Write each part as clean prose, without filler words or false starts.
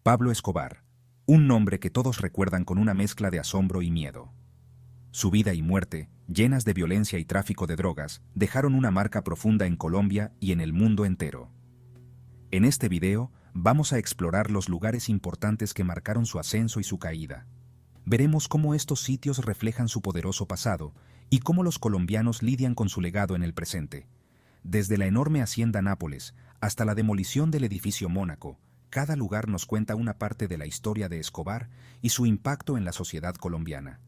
Pablo Escobar, un nombre que todos recuerdan con una mezcla de asombro y miedo. Su vida y muerte, llenas de violencia y tráfico de drogas, dejaron una marca profunda en Colombia y en el mundo entero. En este video, vamos a explorar los lugares importantes que marcaron su ascenso y su caída. Veremos cómo estos sitios reflejan su poderoso pasado y cómo los colombianos lidian con su legado en el presente. Desde la enorme hacienda Nápoles hasta la demolición del edificio Mónaco, cada lugar nos cuenta una parte de la historia de Escobar y su impacto en la sociedad colombiana.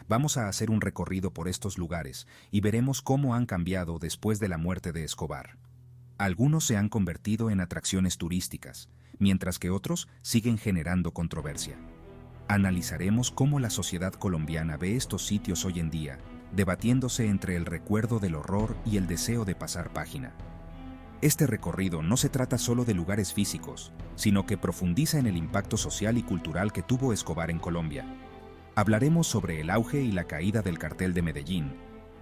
Vamos a hacer un recorrido por estos lugares y veremos cómo han cambiado después de la muerte de Escobar. Algunos se han convertido en atracciones turísticas, mientras que otros siguen generando controversia. Analizaremos cómo la sociedad colombiana ve estos sitios hoy en día, debatiéndose entre el recuerdo del horror y el deseo de pasar página. Este recorrido no se trata solo de lugares físicos, sino que profundiza en el impacto social y cultural que tuvo Escobar en Colombia. Hablaremos sobre el auge y la caída del cartel de Medellín,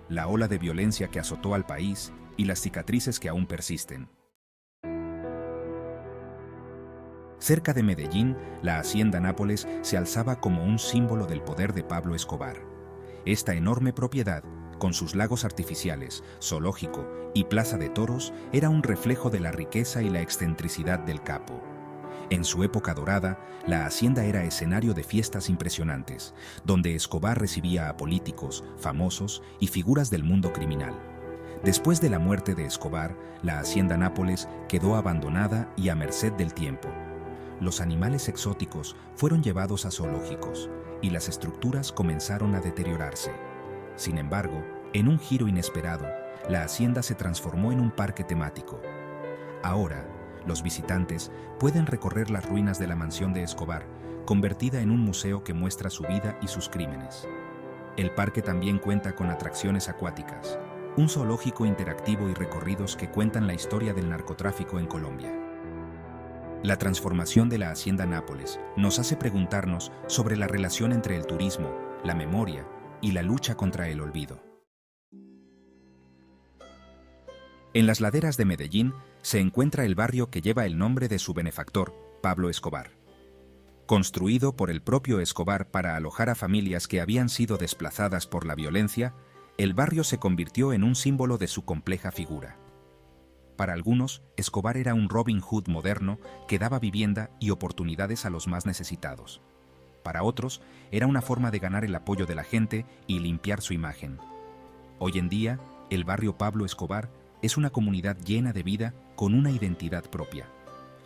la ola de violencia que azotó al país y las cicatrices que aún persisten. Cerca de Medellín, la hacienda Nápoles se alzaba como un símbolo del poder de Pablo Escobar. Esta enorme propiedad, con sus lagos artificiales, zoológico y plaza de toros, era un reflejo de la riqueza y la excentricidad del capo. En su época dorada, la hacienda era escenario de fiestas impresionantes, donde Escobar recibía a políticos, famosos y figuras del mundo criminal. Después de la muerte de Escobar, la hacienda Nápoles quedó abandonada y a merced del tiempo. Los animales exóticos fueron llevados a zoológicos y las estructuras comenzaron a deteriorarse. Sin embargo, en un giro inesperado, la hacienda se transformó en un parque temático. Ahora, los visitantes pueden recorrer las ruinas de la mansión de Escobar, convertida en un museo que muestra su vida y sus crímenes. El parque también cuenta con atracciones acuáticas, un zoológico interactivo y recorridos que cuentan la historia del narcotráfico en Colombia. La transformación de la hacienda Nápoles nos hace preguntarnos sobre la relación entre el turismo, la memoria y la lucha contra el olvido. En las laderas de Medellín se encuentra el barrio que lleva el nombre de su benefactor, Pablo Escobar. Construido por el propio Escobar para alojar a familias que habían sido desplazadas por la violencia, el barrio se convirtió en un símbolo de su compleja figura. Para algunos, Escobar era un Robin Hood moderno que daba vivienda y oportunidades a los más necesitados. Para otros, era una forma de ganar el apoyo de la gente y limpiar su imagen. Hoy en día, el barrio Pablo Escobar es una comunidad llena de vida con una identidad propia.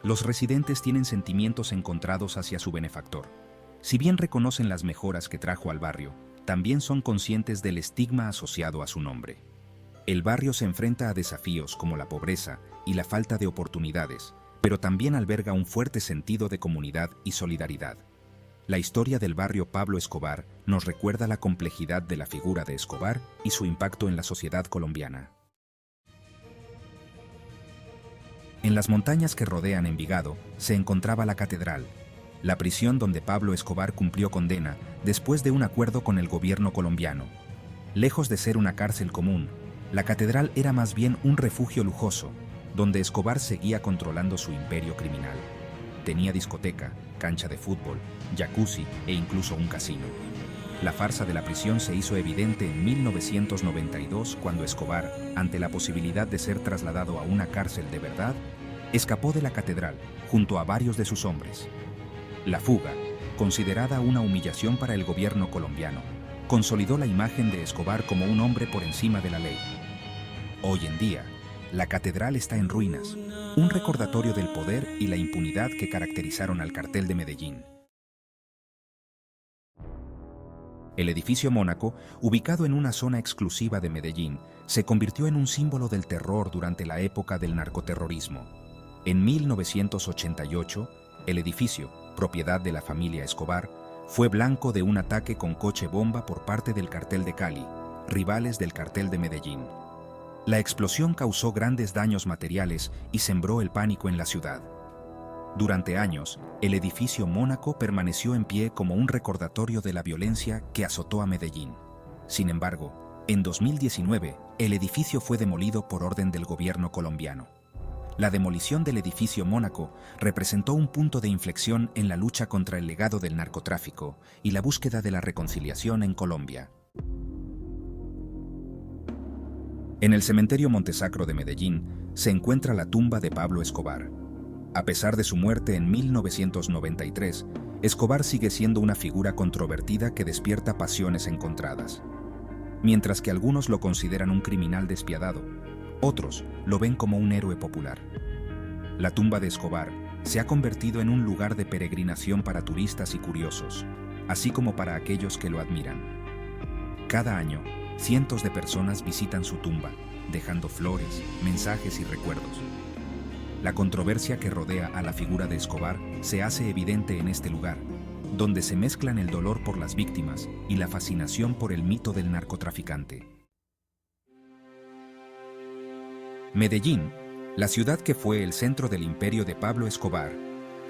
Los residentes tienen sentimientos encontrados hacia su benefactor. Si bien reconocen las mejoras que trajo al barrio, también son conscientes del estigma asociado a su nombre. El barrio se enfrenta a desafíos como la pobreza y la falta de oportunidades, pero también alberga un fuerte sentido de comunidad y solidaridad. La historia del barrio Pablo Escobar nos recuerda la complejidad de la figura de Escobar y su impacto en la sociedad colombiana. En las montañas que rodean Envigado se encontraba la catedral, la prisión donde Pablo Escobar cumplió condena después de un acuerdo con el gobierno colombiano. Lejos de ser una cárcel común, la catedral era más bien un refugio lujoso, donde Escobar seguía controlando su imperio criminal. Tenía discoteca, cancha de fútbol, jacuzzi e incluso un casino. La farsa de la prisión se hizo evidente en 1992 cuando Escobar, ante la posibilidad de ser trasladado a una cárcel de verdad, escapó de la catedral junto a varios de sus hombres. La fuga, considerada una humillación para el gobierno colombiano, consolidó la imagen de Escobar como un hombre por encima de la ley. Hoy en día, la catedral está en ruinas, un recordatorio del poder y la impunidad que caracterizaron al cartel de Medellín. El edificio Mónaco, ubicado en una zona exclusiva de Medellín, se convirtió en un símbolo del terror durante la época del narcoterrorismo. En 1988, el edificio, propiedad de la familia Escobar, fue blanco de un ataque con coche bomba por parte del cartel de Cali, rivales del cartel de Medellín. La explosión causó grandes daños materiales y sembró el pánico en la ciudad. Durante años, el edificio Mónaco permaneció en pie como un recordatorio de la violencia que azotó a Medellín. Sin embargo, en 2019, el edificio fue demolido por orden del gobierno colombiano. La demolición del edificio Mónaco representó un punto de inflexión en la lucha contra el legado del narcotráfico y la búsqueda de la reconciliación en Colombia. En el cementerio Montesacro de Medellín se encuentra la tumba de Pablo Escobar. A pesar de su muerte en 1993, Escobar sigue siendo una figura controvertida que despierta pasiones encontradas. Mientras que algunos lo consideran un criminal despiadado, otros lo ven como un héroe popular. La tumba de Escobar se ha convertido en un lugar de peregrinación para turistas y curiosos, así como para aquellos que lo admiran. Cada año, cientos de personas visitan su tumba, dejando flores, mensajes y recuerdos. La controversia que rodea a la figura de Escobar se hace evidente en este lugar, donde se mezclan el dolor por las víctimas y la fascinación por el mito del narcotraficante. Medellín, la ciudad que fue el centro del imperio de Pablo Escobar,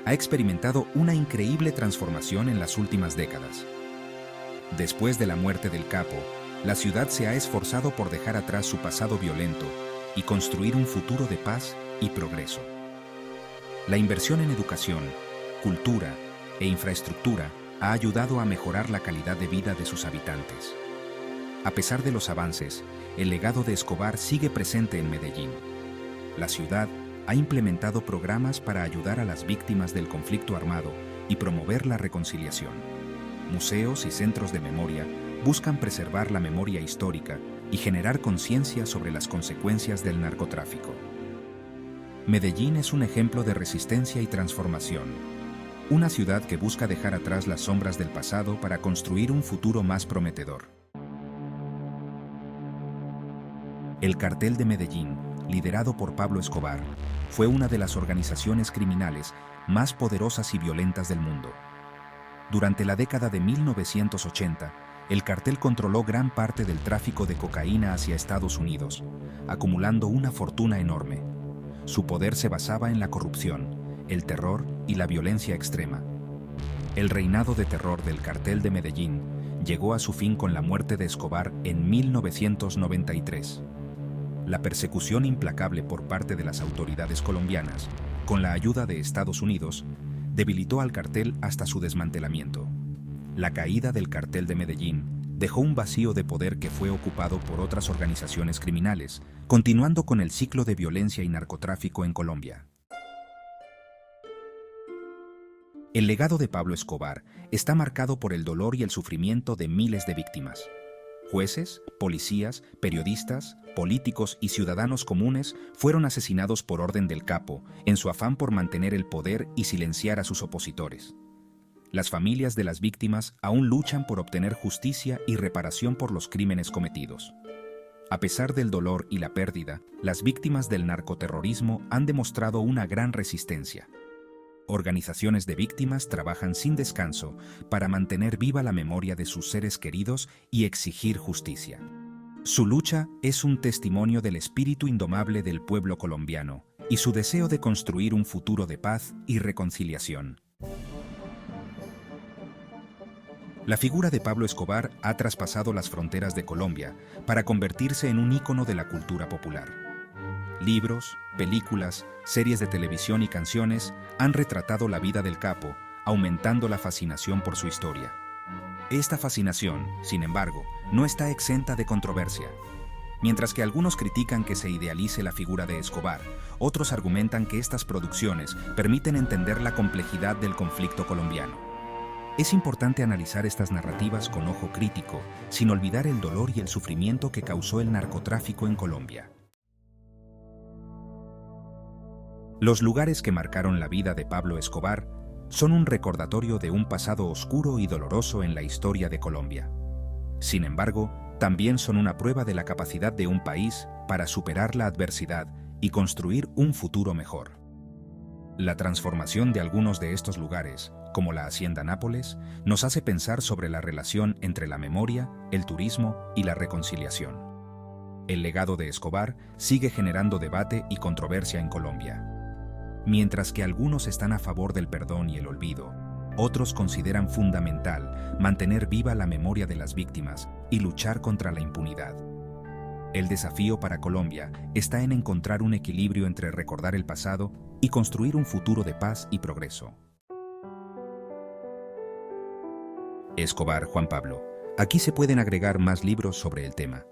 ha experimentado una increíble transformación en las últimas décadas. Después de la muerte del capo, la ciudad se ha esforzado por dejar atrás su pasado violento y construir un futuro de paz y progreso. La inversión en educación, cultura e infraestructura ha ayudado a mejorar la calidad de vida de sus habitantes. A pesar de los avances, el legado de Escobar sigue presente en Medellín. La ciudad ha implementado programas para ayudar a las víctimas del conflicto armado y promover la reconciliación. Museos y centros de memoria buscan preservar la memoria histórica y generar conciencia sobre las consecuencias del narcotráfico. Medellín es un ejemplo de resistencia y transformación. Una ciudad que busca dejar atrás las sombras del pasado para construir un futuro más prometedor. El Cartel de Medellín, liderado por Pablo Escobar, fue una de las organizaciones criminales más poderosas y violentas del mundo. Durante la década de 1980, el cartel controló gran parte del tráfico de cocaína hacia Estados Unidos, acumulando una fortuna enorme. Su poder se basaba en la corrupción, el terror y la violencia extrema. El reinado de terror del Cartel de Medellín llegó a su fin con la muerte de Escobar en 1993. La persecución implacable por parte de las autoridades colombianas, con la ayuda de Estados Unidos, debilitó al cartel hasta su desmantelamiento. La caída del Cartel de Medellín dejó un vacío de poder que fue ocupado por otras organizaciones criminales, continuando con el ciclo de violencia y narcotráfico en Colombia. El legado de Pablo Escobar está marcado por el dolor y el sufrimiento de miles de víctimas. Jueces, policías, periodistas, políticos y ciudadanos comunes fueron asesinados por orden del capo en su afán por mantener el poder y silenciar a sus opositores. Las familias de las víctimas aún luchan por obtener justicia y reparación por los crímenes cometidos. A pesar del dolor y la pérdida, las víctimas del narcoterrorismo han demostrado una gran resistencia. Organizaciones de víctimas trabajan sin descanso para mantener viva la memoria de sus seres queridos y exigir justicia. Su lucha es un testimonio del espíritu indomable del pueblo colombiano y su deseo de construir un futuro de paz y reconciliación. La figura de Pablo Escobar ha traspasado las fronteras de Colombia para convertirse en un ícono de la cultura popular. Libros, películas, series de televisión y canciones han retratado la vida del capo, aumentando la fascinación por su historia. Esta fascinación, sin embargo, no está exenta de controversia. Mientras que algunos critican que se idealice la figura de Escobar, otros argumentan que estas producciones permiten entender la complejidad del conflicto colombiano. Es importante analizar estas narrativas con ojo crítico, sin olvidar el dolor y el sufrimiento que causó el narcotráfico en Colombia. Los lugares que marcaron la vida de Pablo Escobar son un recordatorio de un pasado oscuro y doloroso en la historia de Colombia. Sin embargo, también son una prueba de la capacidad de un país para superar la adversidad y construir un futuro mejor. La transformación de algunos de estos lugares, como la Hacienda Nápoles, nos hace pensar sobre la relación entre la memoria, el turismo y la reconciliación. El legado de Escobar sigue generando debate y controversia en Colombia. Mientras que algunos están a favor del perdón y el olvido, otros consideran fundamental mantener viva la memoria de las víctimas y luchar contra la impunidad. El desafío para Colombia está en encontrar un equilibrio entre recordar el pasado y construir un futuro de paz y progreso. Escobar, Juan Pablo. Aquí se pueden agregar más libros sobre el tema.